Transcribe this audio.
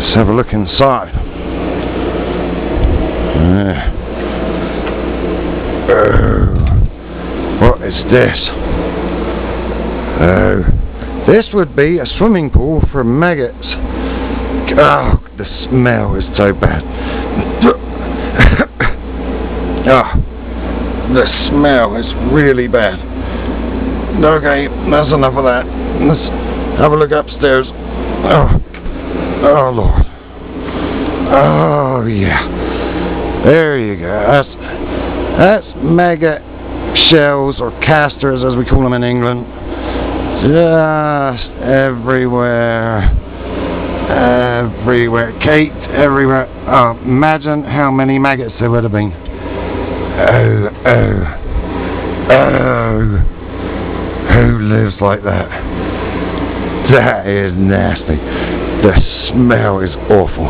Let's have a look inside. Oh, what is this? Oh, this would be a swimming pool for maggots. Oh, the smell is so bad. Oh, the smell is really bad. Okay, that's enough of that. Let's have a look upstairs. Oh Lord. Oh yeah. There you go. That's maggot shells, or casters as we call them in England. Just everywhere. Everywhere. Caked everywhere. Oh, imagine how many maggots there would have been. Oh. Who lives like that? That is nasty. The smell is awful.